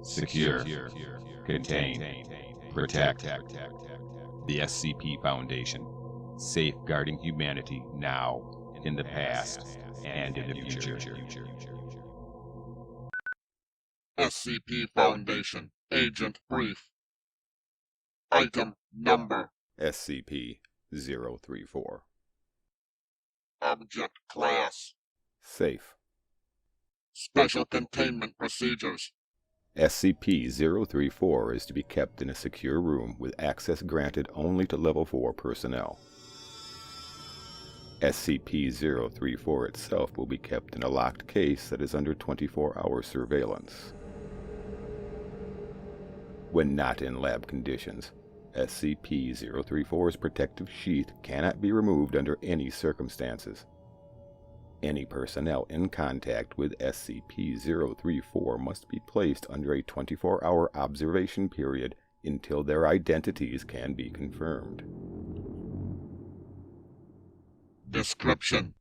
Secure, contain, protect. The SCP Foundation, safeguarding humanity now, in the past, and in the future. SCP Foundation, Agent Brief. Item Number SCP-034. Object Class Safe. Special Containment Procedures. SCP-034 is to be kept in a secure room with access granted only to Level 4 personnel. SCP-034 itself will be kept in a locked case that is under 24-hour surveillance. When not in lab conditions, SCP-034's protective sheath cannot be removed under any circumstances. Any personnel in contact with SCP-034 must be placed under a 24-hour observation period until their identities can be confirmed. Description: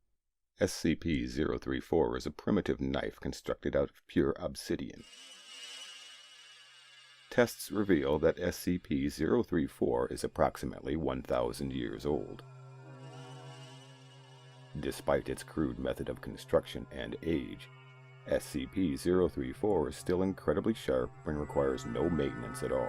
SCP-034 is a primitive knife constructed out of pure obsidian. Tests reveal that SCP-034 is approximately 1,000 years old. Despite its crude method of construction and age, SCP-034 is still incredibly sharp and requires no maintenance at all.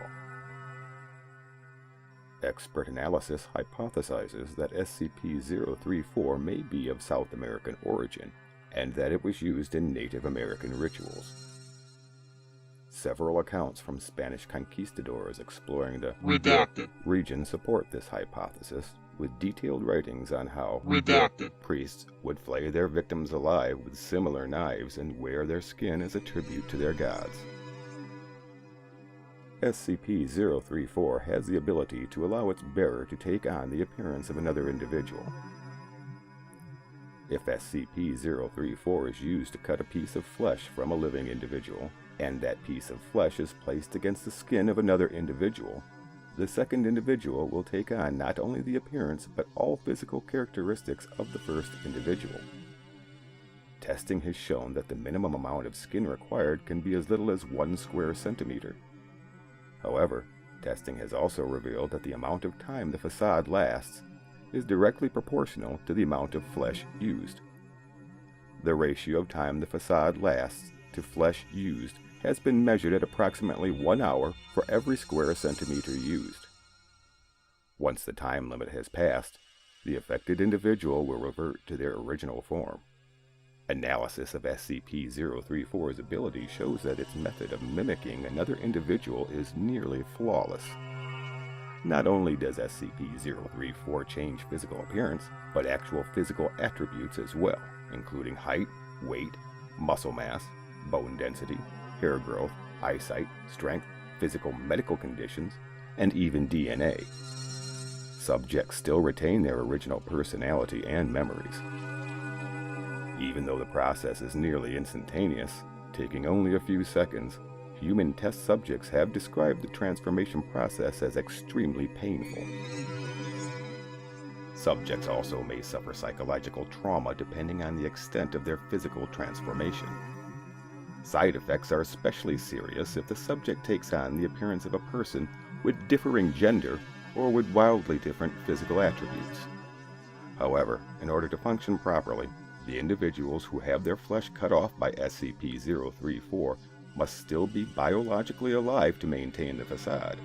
Expert analysis hypothesizes that SCP-034 may be of South American origin, and that it was used in Native American rituals. Several accounts from Spanish conquistadors exploring the Redacted region support this hypothesis, with detailed writings on how Redacted priests would flay their victims alive with similar knives and wear their skin as a tribute to their gods. SCP-034 has the ability to allow its bearer to take on the appearance of another individual. If SCP-034 is used to cut a piece of flesh from a living individual, and that piece of flesh is placed against the skin of another individual, the second individual will take on not only the appearance but all physical characteristics of the first individual. Testing has shown that the minimum amount of skin required can be as little as 1 square centimeter. However, testing has also revealed that the amount of time the facade lasts is directly proportional to the amount of flesh used. The ratio of time the facade lasts to flesh used has been measured at approximately 1 hour for every square centimeter used. Once the time limit has passed, the affected individual will revert to their original form. Analysis of SCP-034's ability shows that its method of mimicking another individual is nearly flawless. Not only does SCP-034 change physical appearance, but actual physical attributes as well, including height, weight, muscle mass, bone density, hair growth, eyesight, strength, physical medical conditions, and even DNA. Subjects still retain their original personality and memories. Even though the process is nearly instantaneous, taking only a few seconds, human test subjects have described the transformation process as extremely painful. Subjects also may suffer psychological trauma depending on the extent of their physical transformation. Side effects are especially serious if the subject takes on the appearance of a person with differing gender or with wildly different physical attributes. However, in order to function properly, the individuals who have their flesh cut off by SCP-034 must still be biologically alive to maintain the facade.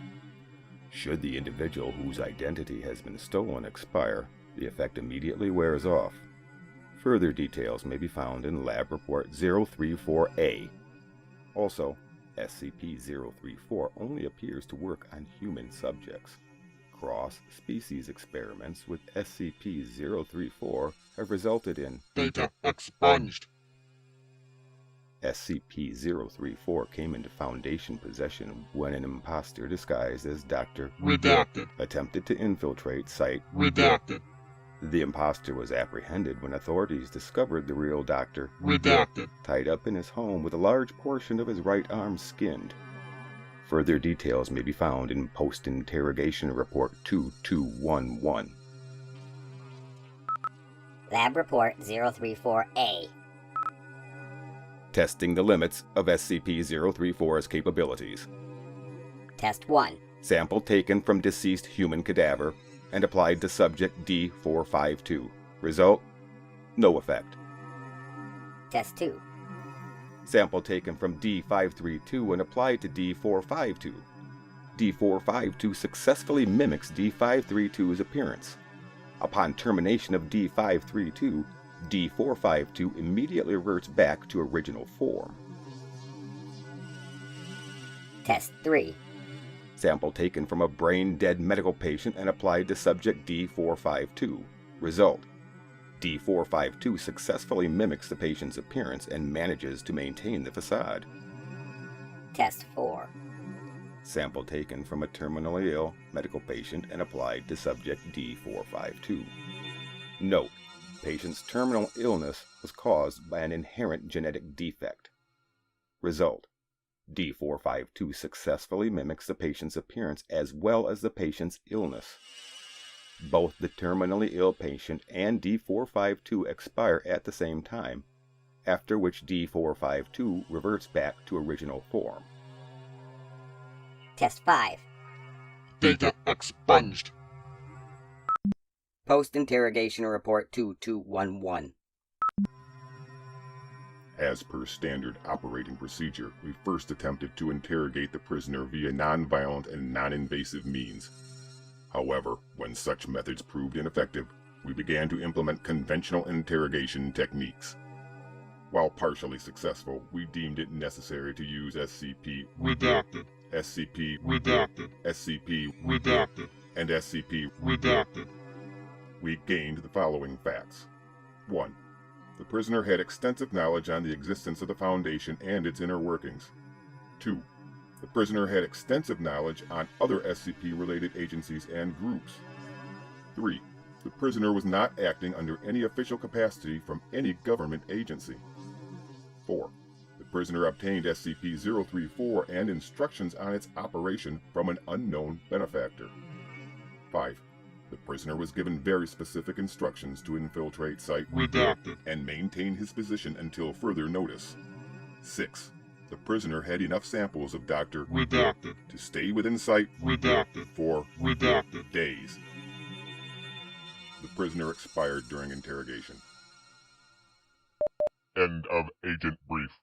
Should the individual whose identity has been stolen expire, the effect immediately wears off. Further details may be found in Lab Report 034-A. Also, SCP-034 only appears to work on human subjects. Cross-species experiments with SCP-034 have resulted in Data expunged. SCP-034 came into Foundation possession when an imposter disguised as Dr. Redacted. attempted to infiltrate Site. Redacted. The imposter was apprehended when authorities discovered the real doctor Redacted. tied up in his home with a large portion of his right arm skinned. Further details may be found in Post-Interrogation Report 2211. Lab Report 034-A. Testing the limits of SCP-034's capabilities. Test 1. Sample taken from deceased human cadaver and applied to subject D452. Result: no effect. Test 2. Sample taken from D532 and applied to D452. D452 successfully mimics D532's appearance. Upon termination of D532, D452 immediately reverts back to original form. Test 3. Sample taken from a brain-dead medical patient and applied to subject D452. Result: D452 successfully mimics the patient's appearance and manages to maintain the facade. Test 4. Sample taken from a terminally ill medical patient and applied to subject D452. Note: patient's terminal illness was caused by an inherent genetic defect. Result: D452 successfully mimics the patient's appearance as well as the patient's illness. Both the terminally ill patient and D452 expire at the same time, after which D452 reverts back to original form. Test 5. Data expunged. Post-interrogation report 2211. As per standard operating procedure, we first attempted to interrogate the prisoner via non-violent and non-invasive means. However, when such methods proved ineffective, we began to implement conventional interrogation techniques. While partially successful, we deemed it necessary to use SCP Redacted. SCP Redacted. SCP Redacted. and SCP. Redacted. We gained the following facts. 1. The prisoner had extensive knowledge on the existence of the Foundation and its inner workings. 2. The prisoner had extensive knowledge on other SCP-related agencies and groups. 3. The prisoner was not acting under any official capacity from any government agency. 4. The prisoner obtained SCP-034 and instructions on its operation from an unknown benefactor. 5. The prisoner was given very specific instructions to infiltrate Site Redacted. and maintain his position until further notice. 6. The prisoner had enough samples of Dr. Redacted. to stay within Site Redacted. for Redacted. days. The prisoner expired during interrogation. End of agent brief.